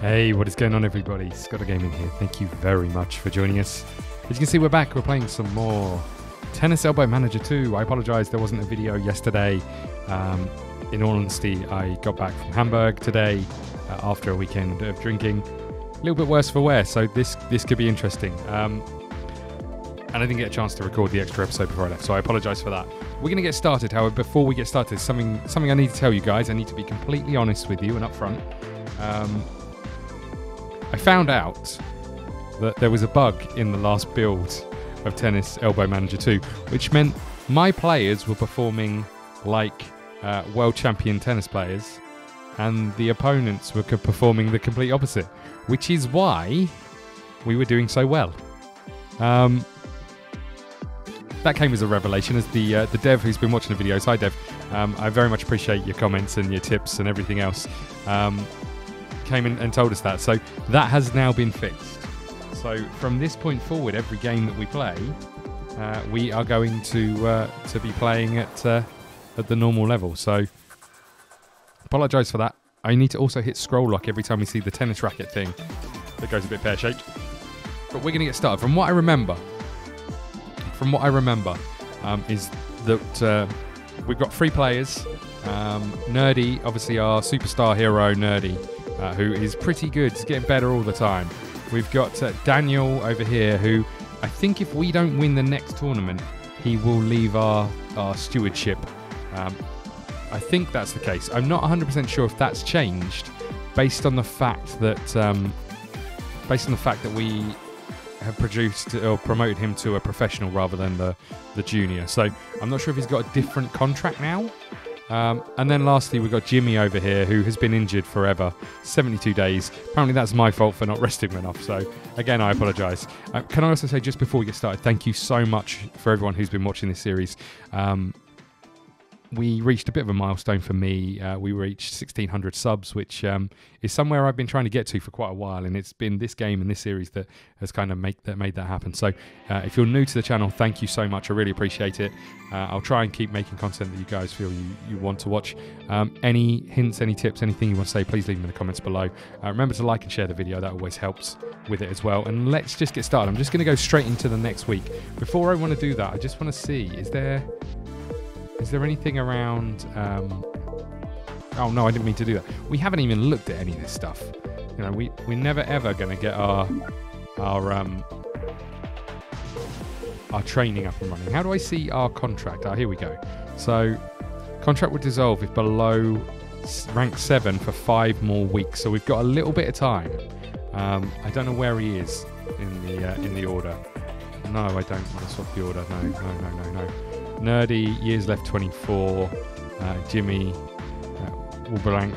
Hey, what is going on, everybody? ScottDogGaming here. Thank you very much for joining us. As you can see, we're back. We're playing some more Tennis Elbow Manager 2. I apologise, there wasn't a video yesterday. In all honesty, I got back from Hamburg today after a weekend of drinking. A little bit worse for wear, so this could be interesting. And I didn't get a chance to record the extra episode before I left, so I apologise for that. We're going to get started. However, before we get started, something I need to tell you guys. I need to be completely honest with you and upfront. I found out that there was a bug in the last build of Tennis Elbow Manager 2, which meant my players were performing like world champion tennis players, and the opponents were performing the complete opposite, which is why we were doing so well. That came as a revelation as the dev who's been watching the videos. Hi, Dev. I very much appreciate your comments and your tips and everything else. Came in and told us that. So that has now been fixed. So from this point forward, every game that we play, we are going to be playing at the normal level. So apologise for that. I need to also hit scroll lock every time we see the tennis racket thing that goes a bit pear-shaped. But we're going to get started. From what I remember, is that we've got 3 players. Nerdy, obviously our superstar hero, Nerdy, who is pretty good. He's getting better all the time. We've got Daniel over here, who I think if we don't win the next tournament, he will leave our stewardship. I think that's the case. I'm not 100% sure if that's changed, based on the fact that we have produced or promoted him to a professional rather than the junior. So I'm not sure if he's got a different contract now. And then lastly, we've got Jimmy over here, who has been injured forever, 72 days. Apparently that's my fault for not resting him enough. So again, I apologise. Can I also say, just before we get started, thank you so much for everyone who's been watching this series. We reached a bit of a milestone for me. We reached 1,600 subs, which is somewhere I've been trying to get to for quite a while, and it's been this game and this series that has kind of made that happen. So if you're new to the channel, thank you so much. I really appreciate it. I'll try and keep making content that you guys feel you want to watch. Any hints, any tips, anything you want to say, please leave them in the comments below. Remember to like and share the video. That always helps with it as well. And let's just get started. I'm just going to go straight into the next week. Before I want to do that, I just want to see, is there anything around... oh no, I didn't mean to do that. We haven't even looked at any of this stuff. You know, we're never ever going to get our training up and running. How do I see our contract? Here we go. So contract would dissolve if below rank 7 for 5 more weeks. So we've got a little bit of time. I don't know where he is in the order. No, I don't want to swap the order. No. Nerdy, years left 24. Jimmy, will blank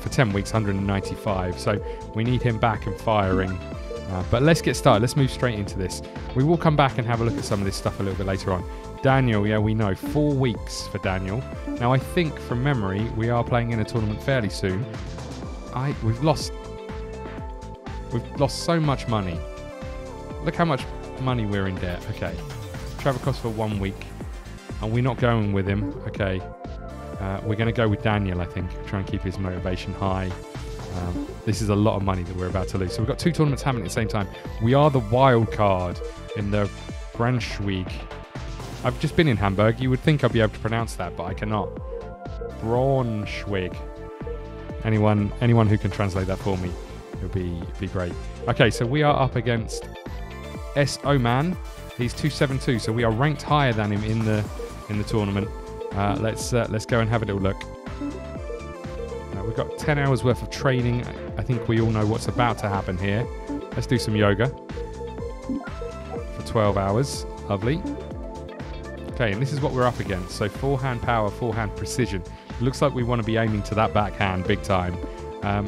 for 10 weeks, 195. So we need him back and firing. But let's get started. Let's move straight into this. We will come back and have a look at some of this stuff a little bit later on. Daniel, yeah, we know. 4 weeks for Daniel. Now, I think from memory, we are playing in a tournament fairly soon. We've lost so much money. Look how much money we're in debt. Okay. Travel costs for 1 week, and we're not going with him. Okay, we're going to go with Daniel, I think. Try and keep his motivation high. This is a lot of money that we're about to lose. So we've got 2 tournaments happening at the same time. We are the wild card in the Braunschweig. I've just been in Hamburg. You would think I'd be able to pronounce that, but I cannot. Braunschweig. Anyone who can translate that for me, it would be great. Okay, so we are up against S.O. Man. He's 272, so we are ranked higher than him in the tournament. Let's go and have a little look. We've got 10 hours worth of training. I think we all know what's about to happen here. Let's do some yoga for 12 hours. Lovely. Okay, and this is what we're up against. So forehand power, forehand precision. Looks like we want to be aiming to that backhand big time. I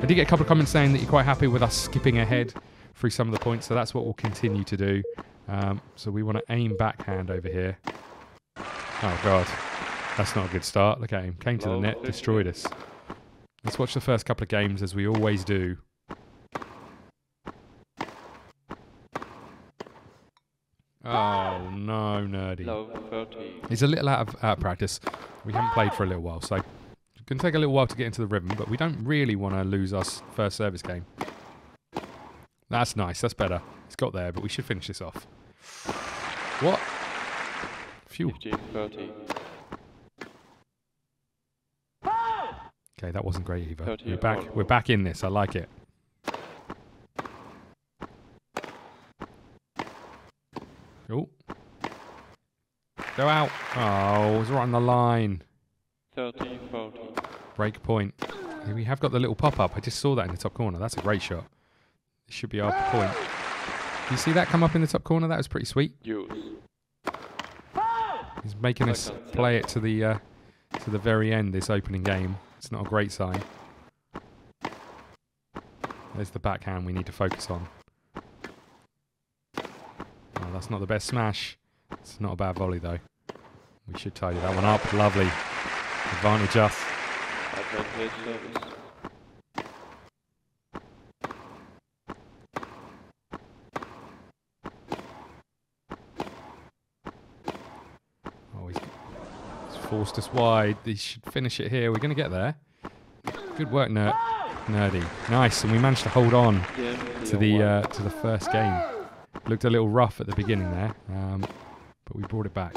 did get a couple of comments saying that you're quite happy with us skipping ahead through some of the points, so that's what we'll continue to do. So we want to aim backhand over here. Oh god, that's not a good start. Look at him, came to the net, destroyed us. Let's watch the first couple of games as we always do. Oh no, Nerdy. He's a little out of practice. We haven't played for a little while, so Going to take a little while to get into the rhythm, but we don't really want to lose our first service game. That's nice. That's better. It's got there, but we should finish this off. What? Phew. 15-30. Okay, that wasn't great either. 30 We're back in this. I like it. Oh. Go out. Oh, it was right on the line. 30-40. Break point. Here we have got the little pop-up. I just saw that in the top corner. That's a great shot. This should be our point. Do you see that come up in the top corner? That was pretty sweet. Use. He's making us play it to the very end, this opening game. It's not a great sign. There's the backhand we need to focus on. Oh, that's not the best smash. It's not a bad volley, though. We should tidy that one up. Lovely. Advantage us. Advantage service. Oh, he's forced us wide. He should finish it here. We're going to get there. Good work, Nerdy. Nice, and we managed to hold on to the first game. Looked a little rough at the beginning there, but we brought it back.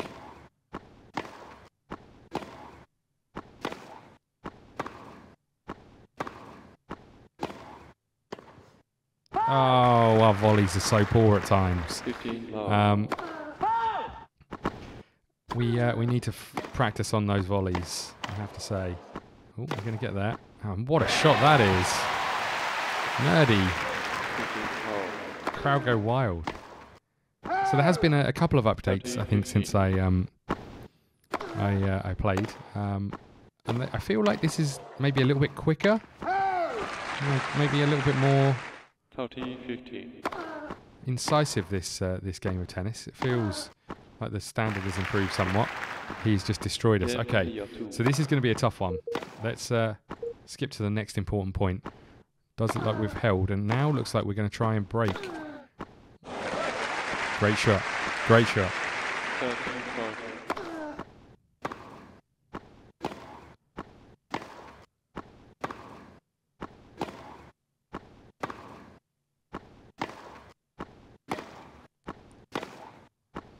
Oh, our volleys are so poor at times. We need to practice on those volleys, I have to say. Oh, we're going to get that. What a shot that is. Nerdy. Crowd go wild. So there has been a couple of updates, I think, since I played. And I feel like this is maybe a little bit quicker. Maybe a little bit more 30-15. incisive, this game of tennis. It feels like the standard has improved somewhat. He's just destroyed us. Okay, so this is going to be a tough one. Let's skip to the next important point. Does look like we've held, and now looks like we're going to try and break. Great shot. Great shot. 13-40.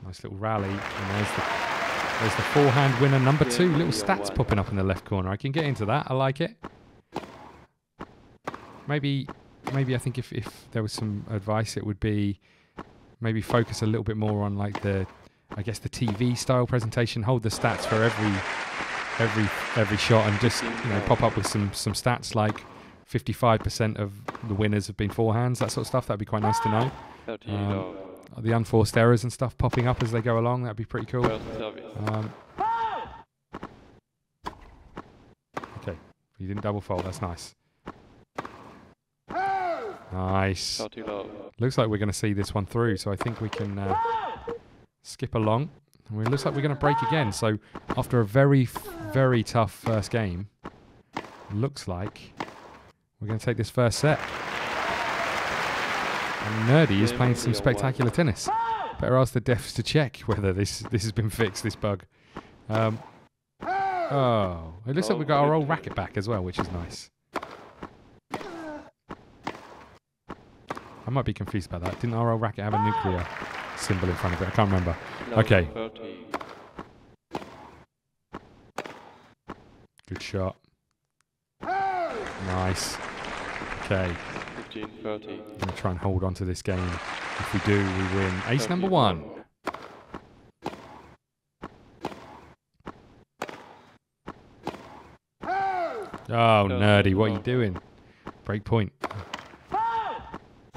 Nice little rally, and there's the forehand winner number 2. Little stats popping up in the left corner. I can get into that. I like it. Maybe I think if there was some advice, it would be maybe focus a little bit more on like the TV style presentation. Hold the stats for every shot, and just pop up with some stats like 55% of the winners have been forehands, that sort of stuff. That'd be quite nice to know. The unforced errors and stuff popping up as they go along, that'd be pretty cool. Okay, you didn't double fault, that's nice. Nice. Looks like we're going to see this one through, so I think we can skip along. And it looks like we're going to break again, so after a very, very tough first game, looks like we're going to take this first set. And Nerdy is playing some spectacular tennis. Better ask the devs to check whether this has been fixed, this bug. Oh, it looks like we've got our old racket back as well, which is nice. I might be confused about that. Didn't our old racket have a nuclear symbol in front of it? I can't remember. Okay. Good shot. Nice. Okay. 15-30. I'm going to try and hold on to this game. If we do, we win. Ace number 1. Oh, Nerdy, what are you doing? Break point.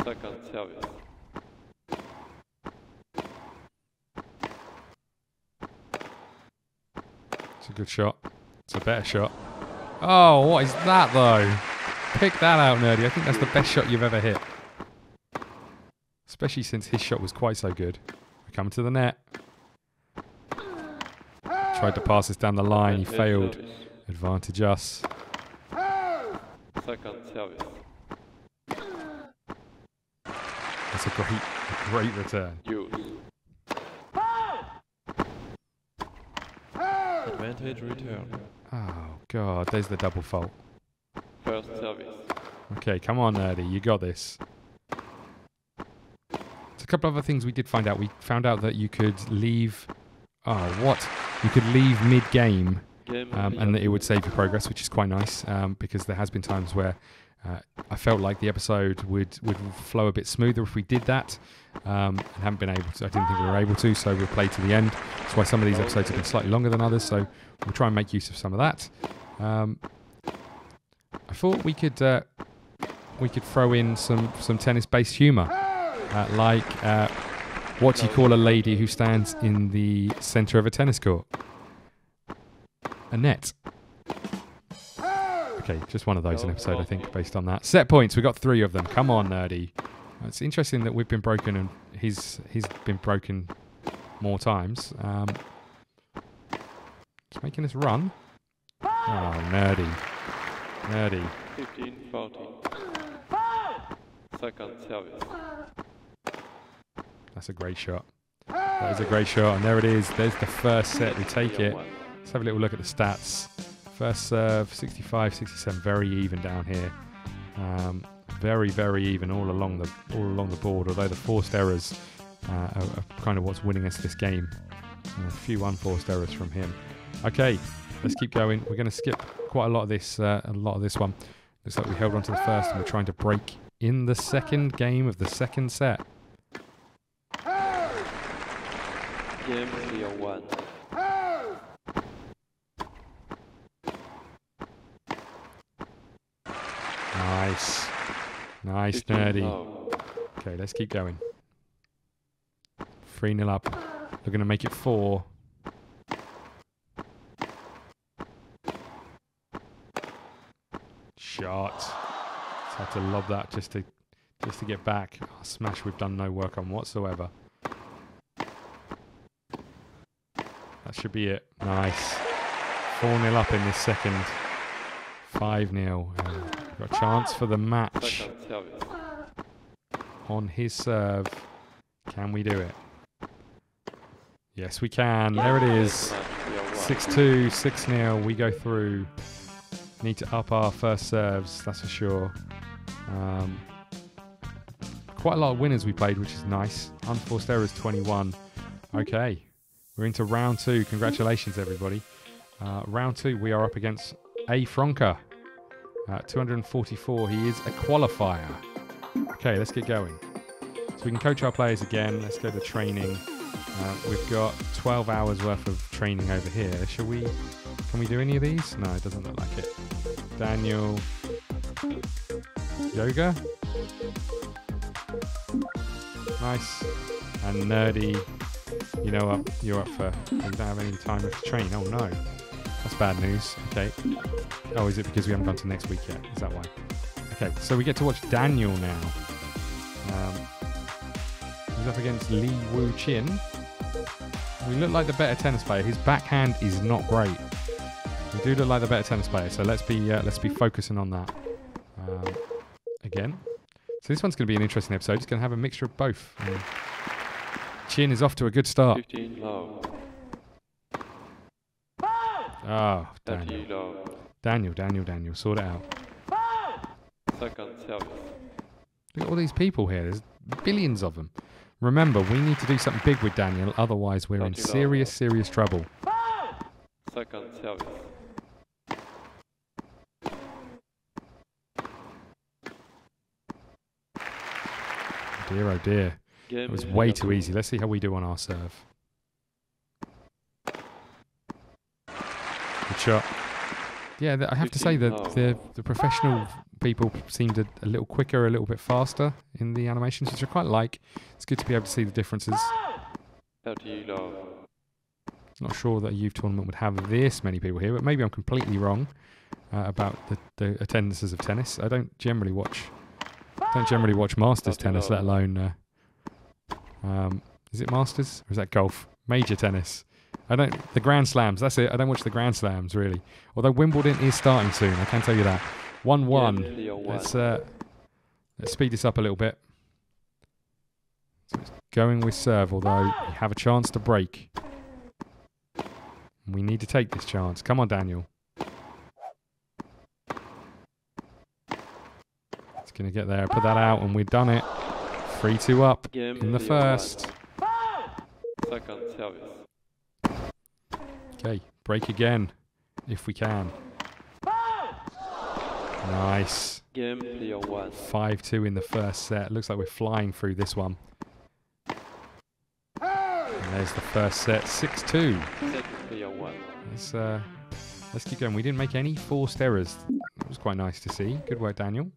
Second service. It's a good shot. It's a better shot. Oh, what is that, though? Pick that out, Nerdy. I think that's the best shot you've ever hit. Especially since his shot was quite so good. We come to the net. Tried to pass us down the line. He failed. Advantage us. Second service. That's a great return. Use. Advantage return. Oh, God. There's the double fault. First service. Okay, come on, Nerdy. You got this. There's a couple of other things we did find out. We found out that you could leave... Oh, what? You could leave mid-game and that it would save your progress, which is quite nice because there has been times where I felt like the episode would flow a bit smoother if we did that and haven't been able to. I didn't think we were able to, so we'll play to the end. That's why some of these episodes have been slightly longer than others, so we'll try and make use of some of that. I thought we could throw in some tennis-based humour, like what do you call a lady who stands in the centre of a tennis court? A net. Okay, just one of those an episode, I think, based on that. Set points, we got 3 of them. Come on, Nerdy. It's interesting that we've been broken and he's been broken more times. Just making us run. Oh, Nerdy. Nerdy. 15-14. Second service. That's a great shot. That is a great shot, and there it is. There's the first set. We take it. Let's have a little look at the stats. First serve, 65, 67, very even down here. Very, very even all along the board. Although the forced errors are kind of what's winning us this game. A few unforced errors from him. Okay, let's keep going. We're going to skip quite a lot of this one. Looks like we held on to the first, and we're trying to break in the second game of the second set. Game 3-1. Nice. Nice, Nerdy. Okay, let's keep going. 3-0 up. We're going to make it 4. Shot. Just had to lob that just to get back. Oh, smash we've done no work on whatsoever. That should be it. Nice. 4-0 up in this second. 5-0. Got a chance for the match on his serve. Can we do it? Yes, we can. There it is. 6-2, 6-0. We go through. Need to up our first serves, that's for sure. Quite a lot of winners we played, which is nice. Unforced errors 21. Okay, we're into round 2. Congratulations, everybody. Round 2, we are up against A. Fronker. 244, he is a qualifier. Okay, let's get going. So we can coach our players again. Let's go to training. We've got 12 hours worth of training over here. Can we do any of these? No, it doesn't look like it. Daniel. Yoga. Nice. And Nerdy. You know what? You're up for... You don't have any time left to train. Oh no. That's bad news. Okay. Oh, is it because we haven't gone to next week yet? Is that why? Okay, so we get to watch Daniel now. He's up against Lee Woo Chin. We look like the better tennis player. His backhand is not great. We do look like the better tennis player, so let's be focusing on that. Again. So this one's going to be an interesting episode. It's going to have a mixture of both. Chin is off to a good start. 15 low. Oh, Daniel. Daniel, sort it out. Second service. Look at all these people here. There's billions of them. Remember, we need to do something big with Daniel, otherwise we're in serious trouble. Second service. Dear, oh dear. It was way too easy. Let's see how we do on our serve. Good shot. Yeah, I have to say that the professional people seemed a little quicker, a little bit faster in the animations, which I quite like. It's good to be able to see the differences. 30 low. Not sure that a youth tournament would have this many people here, but maybe I'm completely wrong about the attendances of tennis. I don't generally watch Masters tennis, let alone is it Masters or is that golf? Major tennis. The Grand Slams, that's it. I don't watch the Grand Slams, really. Although Wimbledon is starting soon, I can tell you that. 1-1. Let's speed this up a little bit. So it's going with serve, although you have a chance to break. We need to take this chance. Come on, Daniel. It's going to get there. Put that out, and we've done it. 3-2 up Game in the player first. one. Second service. Okay, break again, if we can. Nice. Game player 1. 5-2 in the first set. Looks like we're flying through this one. And there's the first set, 6-2. Second player 1. Let's keep going. We didn't make any forced errors. That was quite nice to see. Good work, Daniel.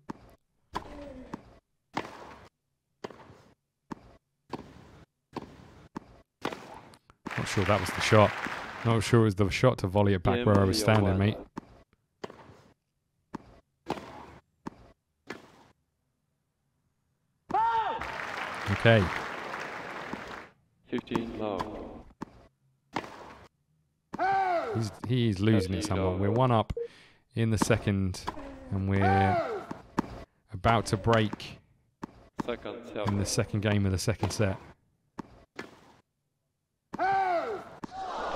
Not sure that was the shot. Not sure it was the shot to volley it back Game where I was player standing, one. mate. Okay. 15 low. He's losing it somewhat. We're 1 up in the second, and we're about to break Second in service. the second game of the second set.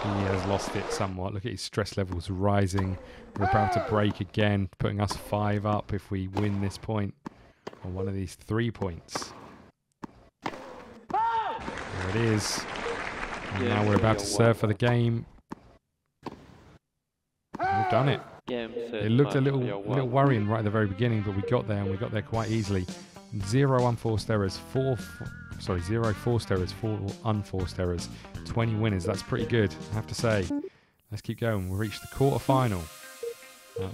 He has lost it somewhat. Look at his stress levels rising. We're about to break again, putting us 5 up if we win this point, or one of these 3 points. There it is. And now we're about to serve for the game. We've done it. Game set. It looked a match little player 1. worrying right at the very beginning, but we got there, and we got there quite easily. 0 unforced errors, 0 forced errors, 4 unforced errors, 20 winners. That's pretty good, I have to say. Let's keep going. We've reached the quarterfinal.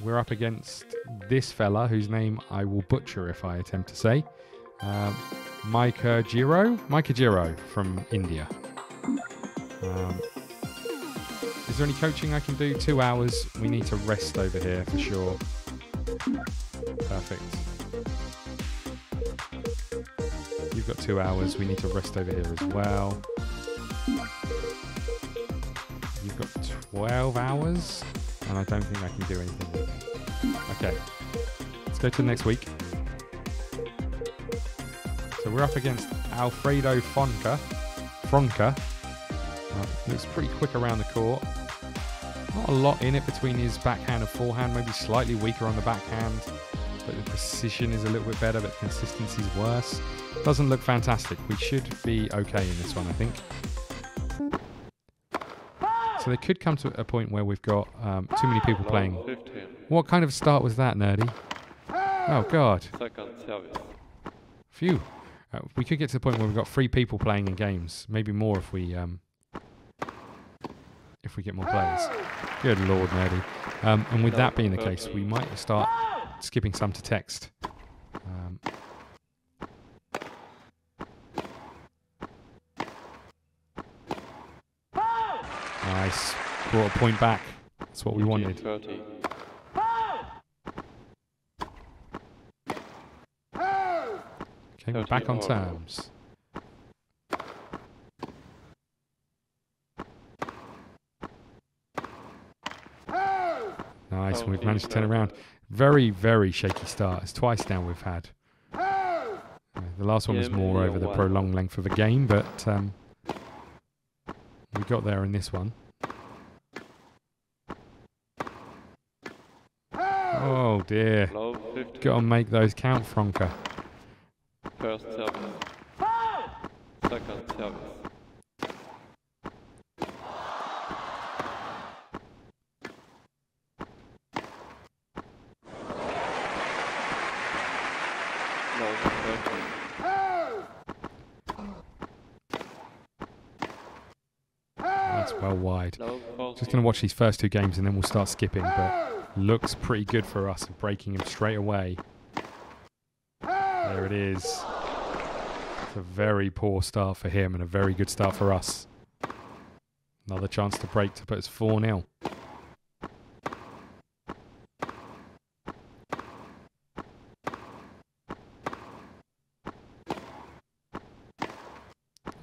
We're up against this fella, whose name I will butcher if I attempt to say. Micah Jiro from India. Is there any coaching I can do? 2 hours. We need to rest over here for sure. Perfect. You've got 2 hours. We need to rest over here as well. You've got 12 hours, and I don't think I can do anything with it. Okay. Let's go to the next week. So we're up against Alfredo Fronka. Looks pretty quick around the court. Not a lot in it between his backhand and forehand, maybe slightly weaker on the backhand, but the precision is a little bit better, but the consistency is worse. Doesn't look fantastic. We should be okay in this one, I think. So they could come to a point where we've got too many people playing. 15. What kind of start was that, Nerdy? Oh, God. Second service. Phew. We could get to the point where we've got 3 people playing in games. Maybe more if we get more players. Good Lord, Nerdy. And with that being the case, we might start skipping some to text. Nice. Brought a point back. That's what we wanted. 30. Okay, we're back on terms. Nice, we've managed to turn around. Very, very shaky start. It's twice now we've had. The last one was more over the prolonged length of a game, but we got there in this one. Oh dear. Low 15. Got to make those count, Fronka. First service. Second service. Low 13. That's well wide. Low 14. Just going to watch these first 2 games and then we'll start skipping, but looks pretty good for us of breaking him straight away. There it is. It's a very poor start for him and a very good start for us. Another chance to break to put us 4-0.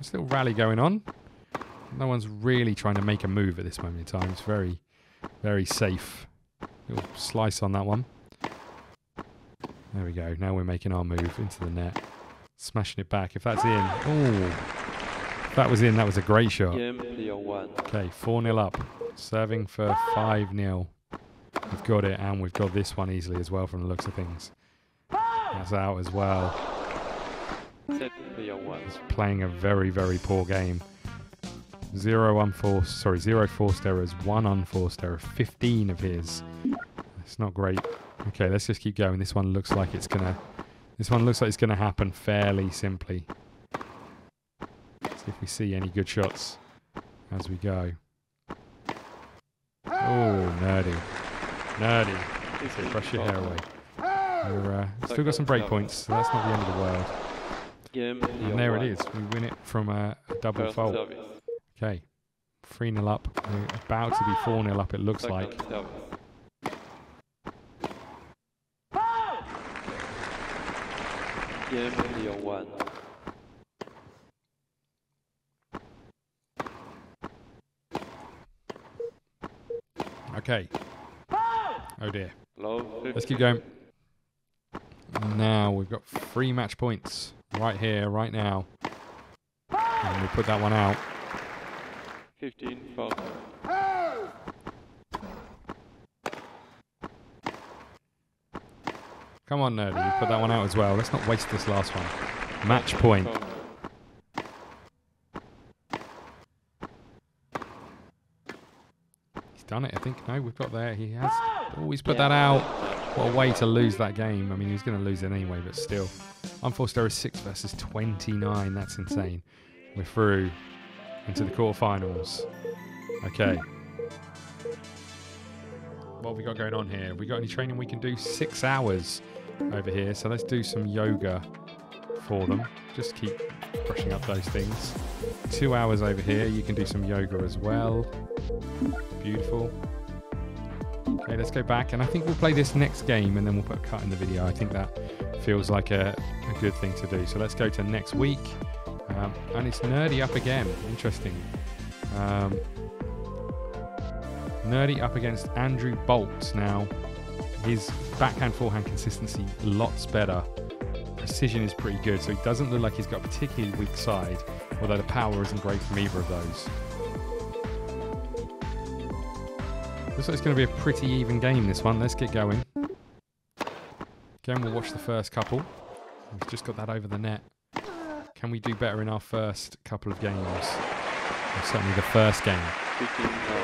Still rally going on. No one's really trying to make a move at this moment in time. It's very, very safe. Little slice on that one. There we go. Now we're making our move into the net. Smashing it back. If that's in. Oh, if that was in, that was a great shot. Game player 1. Okay, 4-0 up. Serving for 5-0. We've got it, and we've got this one easily as well from the looks of things. That's out as well. Set player 1. He's playing a very, very poor game. 0 forced errors, 1 unforced error, 15 of his. It's not great. Okay, let's just keep going. This one looks like it's gonna happen fairly simply. See if we see any good shots as we go. Oh, nerdy. Okay, brush your hair away. We're still got some break points, so that's not the end of the world. And there it is. We win it from a double First fault. service. Okay. 3-0 up. We're about to be 4-0 up, it looks Second like. service. Game player 1. Okay. Oh dear. Low 50. Let's keep going. Now we've got 3 match points right here, right now. And we put that one out. 15 fault. Come on, Nerdy. You put that one out as well. Let's not waste this last one. Match point. Fault. He's done it, I think. No, we've got there. He has always put that out. What a way to lose that game. I mean, he was going to lose it anyway, but still. Unforced error 6 versus 29. That's insane. We're through into the quarterfinals. Okay. What have we got going on here? Have we got any training we can do? 6 hours over here. So let's do some yoga for them. Just keep brushing up those things. 2 hours over here. You can do some yoga as well. Beautiful. Okay, let's go back. And I think we'll play this next game and then we'll put a cut in the video. I think that feels like a good thing to do. So let's go to next week. And it's Nerdy up again. Interesting. Nerdy up against Andrew Bolt. Now, his backhand forehand consistency lots better. Precision is pretty good, so he doesn't look like he's got a particularly weak side, although the power isn't great from either of those. Looks like it's going to be a pretty even game, this one. Let's get going. Again, we'll watch the first couple. We've just got that over the net. Can we do better in our first couple of games? Or certainly the first game. 15 fault.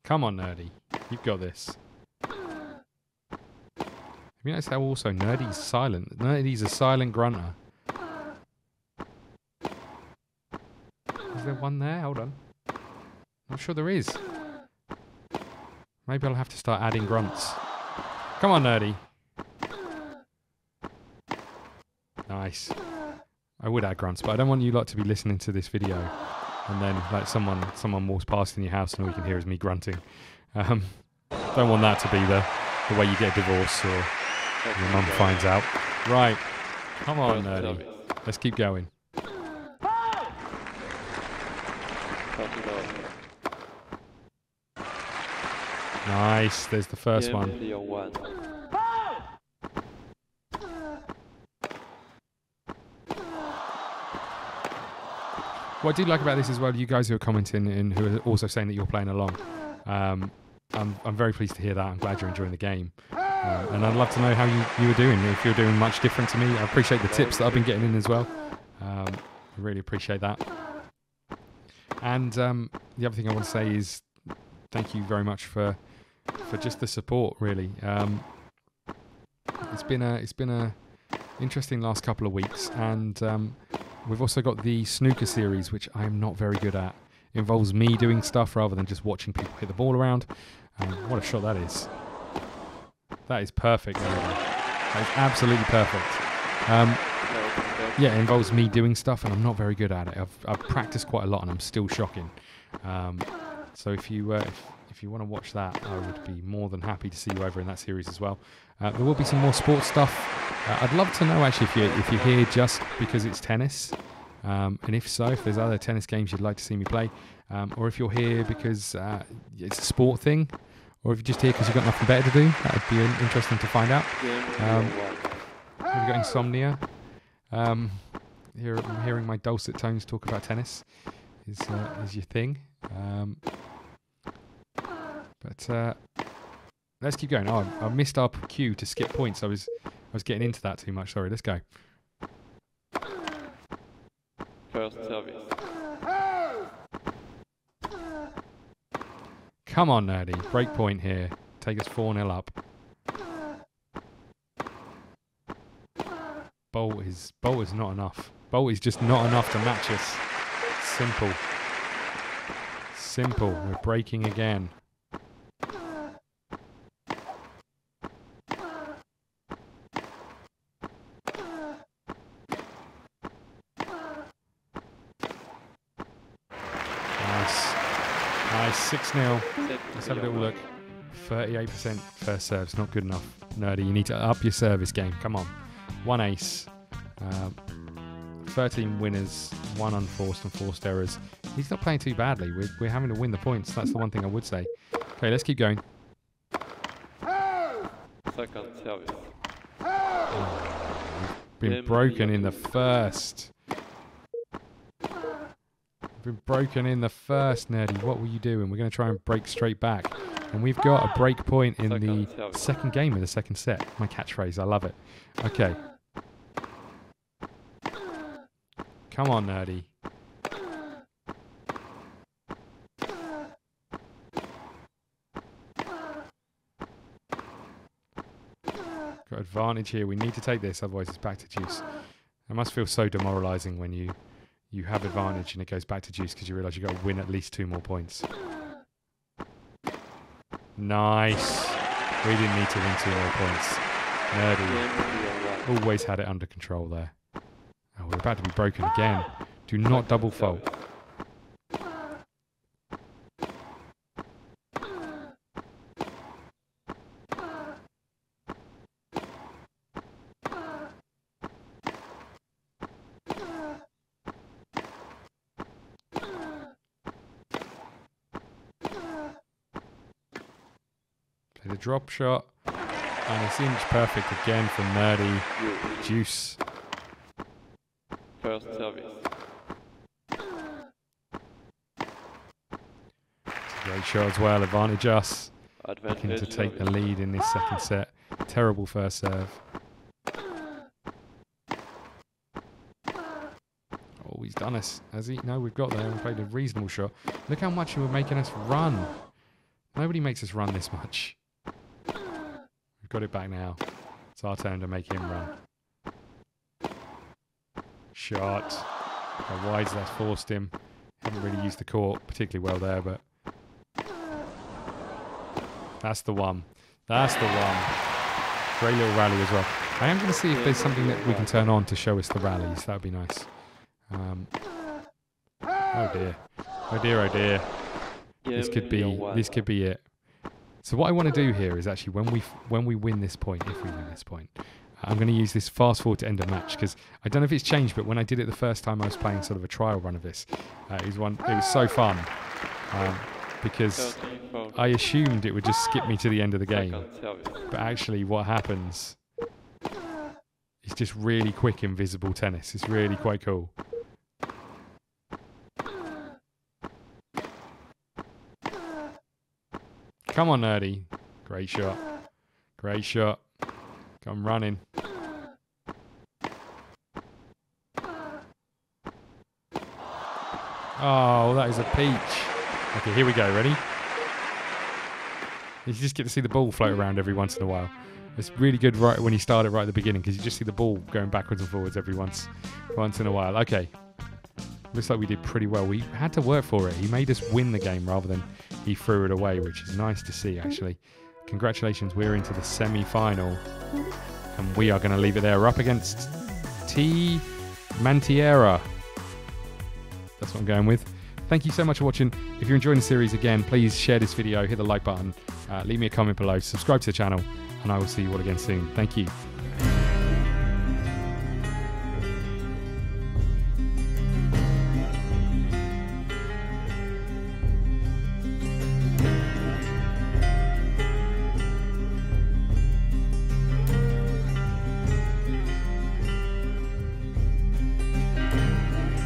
Come on, Nerdy. You've got this. Have you noticed how also Nerdy's silent? Nerdy's a silent grunter. Is there one there? Hold on. Not sure there is. Maybe I'll have to start adding grunts. Come on, Nerdy. Nice. I would add grunts, but I don't want you lot to be listening to this video and then like someone walks past in your house and all you can hear is me grunting. Don't want that to be the way you get a divorce or your mum finds out. Right. Come on, Nerdy. Let's keep going. 30 Nice. There's the first one. Player 1. What I do like about this as well, you guys who are commenting and who are also saying that you're playing along, I'm very pleased to hear that. I'm glad you're enjoying the game. And I'd love to know how you were doing, if you're doing much different to me. I appreciate the tips that I've been getting in as well. I really appreciate that. And the other thing I want to say is thank you very much for just the support, really. It's been a interesting last couple of weeks, and we've also got the snooker series, which I'm not very good at. It involves me doing stuff rather than just watching people hit the ball around. What a shot that is. That is perfect. That is absolutely perfect. Yeah, it involves me doing stuff, and I'm not very good at it. I've practiced quite a lot, and I'm still shocking. So if you want to watch that, I would be more than happy to see you over in that series as well. There will be some more sports stuff. I'd love to know actually if you're here just because it's tennis, and if so, if there's other tennis games you'd like to see me play, or if you're here because it's a sport thing, or if you're just here because you've got nothing better to do. That would be interesting to find out. Have you got insomnia? I'm hearing my dulcet tones talk about tennis. is your thing. But let's keep going. Oh, I missed our cue to skip points. I was getting into that too much. Sorry. Let's go. First service. Come on, Nerdy. Break point here. Take us 4-0 up. Bolt is not enough. Bolt is just not enough to match us. Simple. Simple. We're breaking again. Nice, 6-0. Let's have a little look. 38% first serve's not good enough. Nerdy, you need to up your service game. Come on. 1 ace. 13 winners, 1 unforced and forced errors. He's not playing too badly. We're having to win the points. That's the one thing I would say. Okay, let's keep going. Second service. Been broken in the first. Been broken in the first, Nerdy. What were you doing? We're going to try and break straight back. And we've got a break point in the second game of the second set. My catchphrase. I love it. Okay. Come on, Nerdy. Got advantage here. We need to take this, otherwise it's back to juice. It must feel so demoralising when you have advantage and it goes back to juice because you realise you've got to win at least 2 more points. Nice. We didn't need to win 2 more points. Nerdy. Always had it under control there. Oh, we're about to be broken again. Do not double fault. Play the drop shot. And it's inch perfect again from Nerdy. Juice. First service. Great shot as well. Advantage us. Advantage Looking to take the lead in this second set. Terrible first serve. Oh, he's done us, has he? No, we've got there and played a reasonable shot. Look how much he was making us run. Nobody makes us run this much. We've got it back now. It's our turn to make him run. Shot. How wide's that forced him. Haven't really used the court particularly well there, but that's the one. That's the one. Great little rally as well. I am going to see if there's something that we can turn on to show us the rallies. That would be nice. Oh dear. Oh dear, oh dear. This could be it. So what I want to do here is actually when we win this point, if we win this point, I'm going to use this fast forward to end of match because I don't know if it's changed, but when I did it the first time I was playing sort of a trial run of this, it was so fun because I assumed it would just skip me to the end of the game, but actually what happens is just really quick invisible tennis. It's really quite cool. Come on, Nerdy. Great shot. Great shot. Come running. Oh, that is a peach. Okay, here we go. Ready? You just get to see the ball float around every once in a while. It's really good right when you start it right at the beginning because you just see the ball going backwards and forwards every once in a while. Okay. Looks like we did pretty well. We had to work for it. He made us win the game rather than he threw it away, which is nice to see, actually. Congratulations, we're into the semi-final. And we are going to leave it there. We're up against T. Mantiera. That's what I'm going with. Thank you so much for watching. If you're enjoying the series, again, please share this video, hit the like button, leave me a comment below, subscribe to the channel, and I will see you all again soon. Thank you.